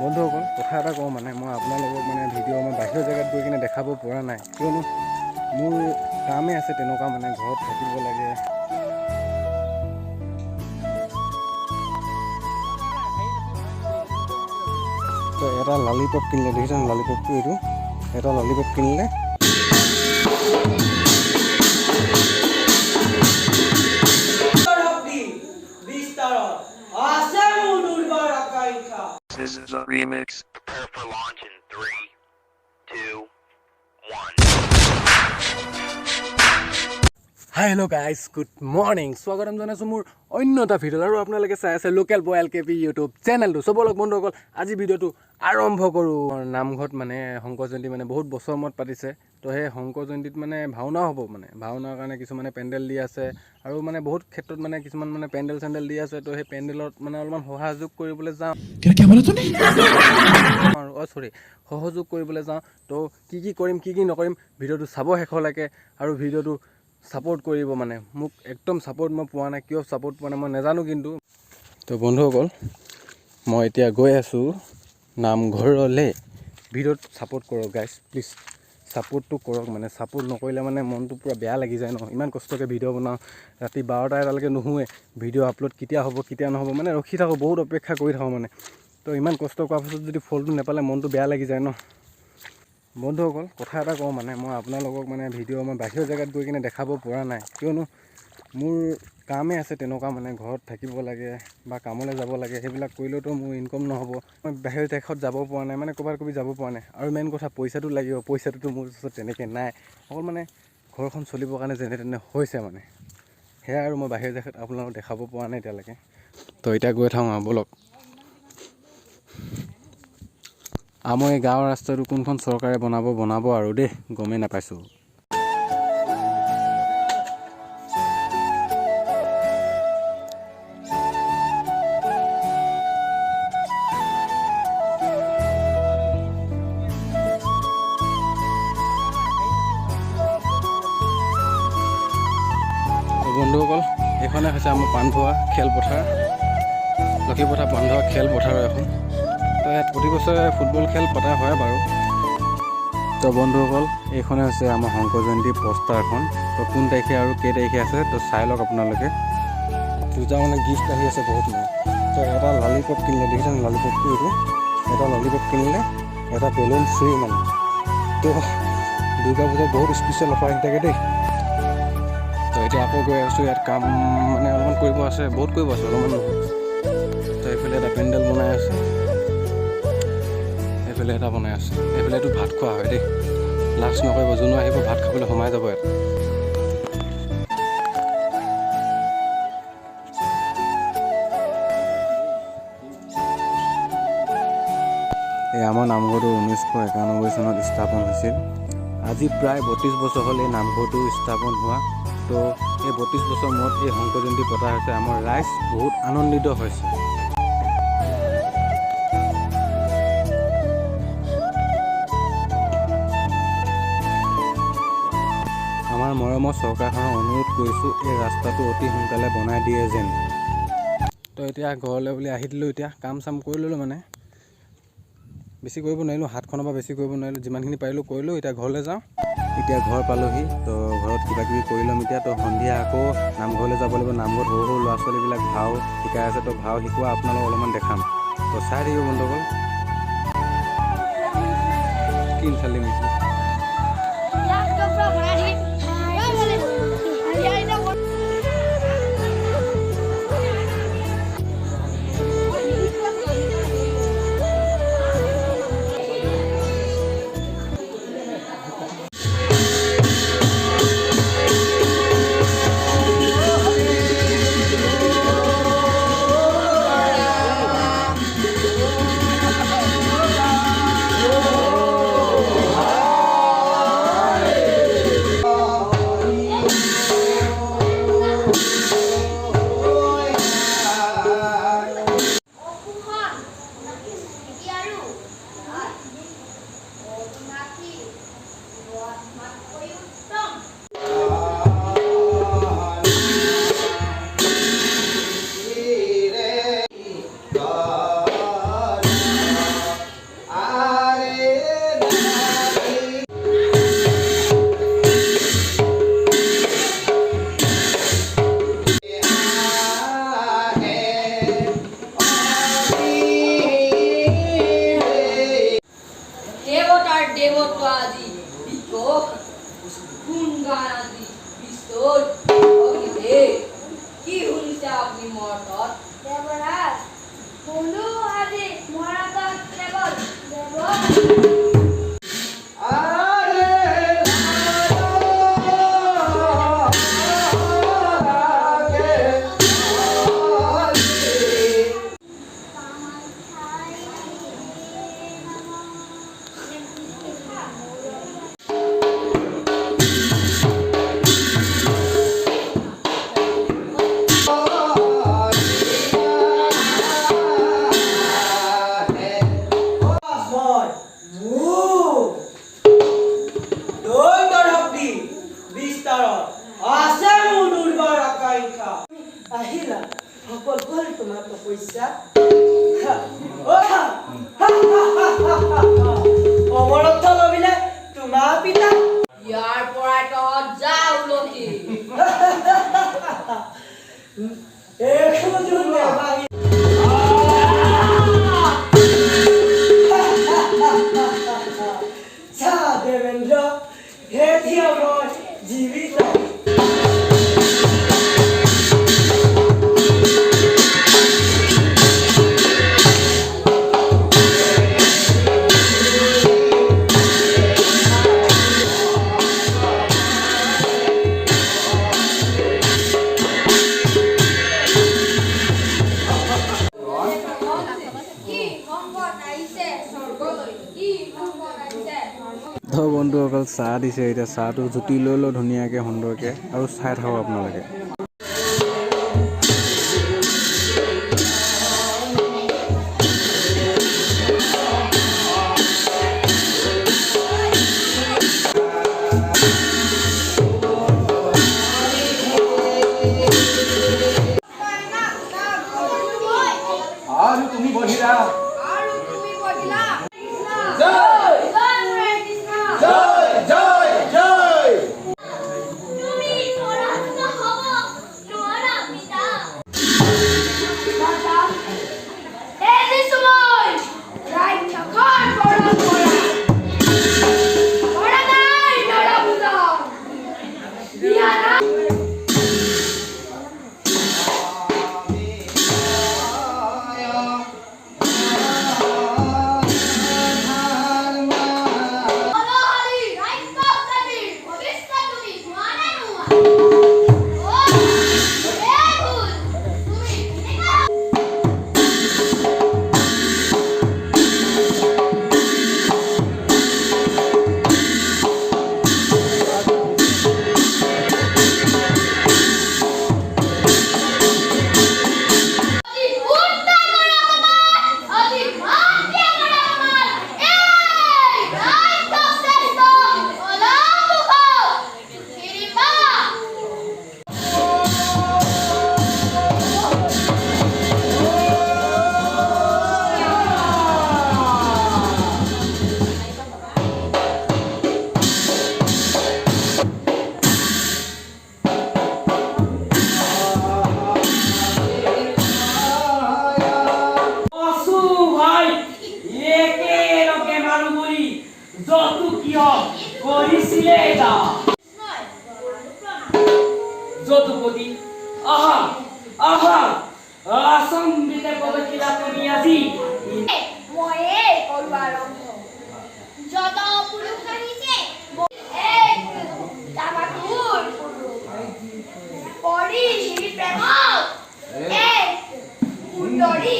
বন্ধুসকল কথা এটা কওঁ মানে মই আপোনালোকক মানে ভিডিঅ' মই বাহিৰৰ জেগাত গৈ কিনে দেখাব পৰা নাই কিয়নো মোৰ কামেই আছে তেনেকুৱা মানে ঘৰত থাকিব লাগে। তো এটা ললিপপ কিনিলে দেখিছেনে ললিপপটো এইটো এটা ললিপপ কিনিলে This is a remix. Prepare for launch in 3, 2, 1. Hi hello' guys good morning স্বাগতম জনাইছোঁ মোৰ অন্য এটা ভিডিঅ'ত আৰু আপোনালোকে চাই আছে লোকেল বয় LKP ইউটিউব চেনেলটো চবলক বন্ধুসকল আজি ভিডিঅ'টো আৰম্ভ কৰোঁ। নামঘৰত মানে শংকৰ জয়ন্তী মানে বহুত বছৰ মূৰত পাতিছে তো সেই শংকৰ জয়ন্তীত মানে ভাওনা হ'ব মানে ভাওনাৰ কাৰণে কিছুমানে পেণ্ডেল দি আছে আৰু মানে বহুত ক্ষেত্ৰত মানে কিছুমান মানে পেণ্ডেল চেণ্ডেল দি আছে তো সেই পেণ্ডেলত মানে অলপমান সহযোগ কৰিবলৈ যাওঁ আৰু সহযোগ কৰিবলৈ যাওঁ তো কি কৰিম কি নকৰিম ভিডিঅ'টো চাব শেষলৈকে আৰু ভিডিঅ'টো ছাপোৰ্ট কৰিব মানে মোক একদম ছাপোৰ্ট মই পোৱা নাই কিয় ছাপোৰ্ট পোৱা নাই মই নাজানো কিন্তু তো বন্ধুসকল মই এতিয়া গৈ আছোঁ নামঘৰলৈ ভিডিঅ'ত ছাপোৰ্ট কৰক গাইজ প্লিজ ছাপোৰ্টটো কৰক মানে ছাপোৰ্ট নকৰিলে মানে মনটো পূৰা বেয়া লাগি যায় ন ইমান কষ্টকৈ ভিডিঅ' বনাওঁ ৰাতি 12টা এটালৈকে নুশুৱে ভিডিঅ' আপলোড কেতিয়া হ'ব কেতিয়া নহ'ব মানে ৰখি থাকোঁ বহুত অপেক্ষা কৰি থাকোঁ মানে তো ইমান কষ্ট কৰাৰ পিছত যদি ফলটো নাপালে মনটো বেয়া লাগি যায় ন। বন্ধুসকল কথা এটা কওঁ মানে মই আপোনালোকক মানে ভিডিঅ' মই বাহিৰৰ জেগাত গৈ কিনে দেখাব পৰা নাই কিয়নো মোৰ কামেই আছে তেনেকুৱা মানে ঘৰত থাকিব লাগে বা কামলৈ যাব লাগে সেইবিলাক কৰিলেওতো মোৰ ইনকম নহ'ব মই বাহিৰৰ দেশত যাব পৰা নাই মানে ক'ৰবাত যাব পৰা নাই আৰু মেইন কথা পইচাটো লাগিব পইচাটোতো মোৰ ওচৰত তেনেকৈ নাই অকল মানে ঘৰখন চলিবৰ কাৰণে যেনে তেনে হৈছে মানে সেয়া আৰু মই বাহিৰৰ দেশত আপোনালোকক দেখাব পৰা নাই এতিয়ালৈকে তো এতিয়া গৈ থাকোঁ আৰু ব'লক। আমাৰ এই গাঁৱৰ ৰাস্তাটো কোনখন চৰকাৰে বনাব আৰু দেই গমেই নাপাইছোঁ। বন্ধুসকল এইখনে হৈছে আমাৰ পাণধোৱা খেলপথাৰ লক্ষীপথাৰ পাণধোৱা খেলপথাৰ এখন তো ইয়াত প্ৰতি বছৰে ফুটবল খেল পতা হয় বাৰু। তো বন্ধুসকল এইখনে হৈছে আমাৰ শংকৰ জয়ন্তী পষ্টাৰখন তো কোন তাৰিখে আৰু কেই তাৰিখে আছে তো চাই লওক আপোনালোকে পূজা মানে গিফ্ট আহি আছে বহুত মানে তো এটা ললিপপ কিনিলে দেখিছেনে ললিপপটো এইটো এটা ললিপপ কিনিলে এটা বেলুন ফ্ৰী মানে তো দুৰ্গা পূজাত বহুত স্পেচিয়েল অফাৰ আহি থাকে দেই। তো এতিয়া আকৌ গৈ আছোঁ ইয়াত কাম মানে অলপমান কৰিব আছে বহুত কৰিব আছে অলপমান নহয় তো এইফালে এটা পেণ্ডেল বনাই আছে এইফালে এটা বনাই আছে এইফালেতো ভাত খোৱা হয় দেই লাজ নকৰিব যোনো আহিব ভাত খাবলৈ সোমাই যাব ইয়াত। এই আমাৰ নামঘৰটো 1991 চনত স্থাপন হৈছিল আজি প্ৰায় 32 বছৰ হ'ল এই নামঘৰটো স্থাপন হোৱা তো এই 32 বছৰ মূৰত এই শংকৰ জয়ন্তী পতা হৈছে আমাৰ ৰাইজ বহুত আনন্দিত হৈছে। আমাৰ মৰমৰ চৰকাৰখনক অনুৰোধ কৰিছোঁ এই ৰাস্তাটো অতি সোনকালে বনাই দিয়ে যেন। তো এতিয়া ঘৰলৈ বুলি আহি দিলোঁ এতিয়া কাম চাম কৰি ল'লোঁ মানে বেছি কৰিব নোৱাৰিলোঁ হাতখনৰ পৰা বেছি কৰিব নোৱাৰিলোঁ যিমানখিনি পাৰিলোঁ কৰিলোঁ এতিয়া ঘৰলৈ যাওঁ এতিয়া ঘৰ পালোহি তো ঘৰত কিবা কিবি কৰি ল'ম এতিয়া তো সন্ধিয়া আকৌ নামঘৰলৈ যাব লাগিব নামঘৰত সৰু ল'ৰা ছোৱালীবিলাক ভাও শিকাই আছে তো ভাও শিকোৱা আপোনালোকক অলপমান দেখাম তো চাই থাকিব বন্ধুসকল কি চালি মিছিল আজি বিকোক গুণগান আজি বিস্তৰ অগিতে কি শুনিছে আপুনি মৰতত দেৱৰাজ বন্ধু আজি মহাৰাজত কেৱল দেৱ আহিলা সকল হল তোমাৰ তপস্যা অমৰত্ব লবিলে তোমাৰ পিতা ইয়াৰ পৰাই তহঁত যা উলটি দেবেন্দ্ৰ হে থিয় মই জীৱিত তো বন্ধুসকল চাহ দিছে এতিয়া চাহটো জুতি লৈ লওঁ ধুনীয়াকৈ সুন্দৰকৈ আৰু চাই থাকক আপোনালোকে আৰু তুমি বহিলা জয় জয় জয় তুমি পৰাজিত হ'ব নোৱাৰা পিতা দাদা এই সময় ৰাজ্যখন পৰম কৰা নাই নৰবুজা বিয়ানা যদুপতি আহা আহা আসামীতে প্ৰবেশিলা তুমি আজি ময়ে কৰো আৰম্ভ যত পুৰুষ আহিছে এক দাবাটোৰ পৰি প্ৰেমত এক সুন্দৰী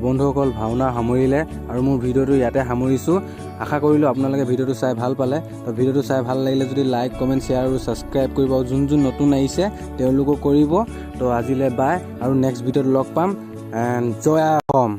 বন্ধুসকল ভাওনা সামৰিলে আৰু মোৰ ভিডিঅ'টো ইয়াতে সামৰিছোঁ। আশা কৰিলোঁ আপোনালোকে ভিডিঅ'টো চাই ভাল পালে। তো ভিডিঅ'টো চাই ভাল লাগিলে যদি লাইক কমেণ্ট শ্বেয়াৰ আৰু ছাবস্ক্ৰাইব কৰিব, আৰু যোন নতুন আহিছে তেওঁলোকো কৰিব। তো আজিলৈ বাই, আৰু নেক্সট ভিডিঅ'ত লগ পাম। এণ্ড জয় অসম।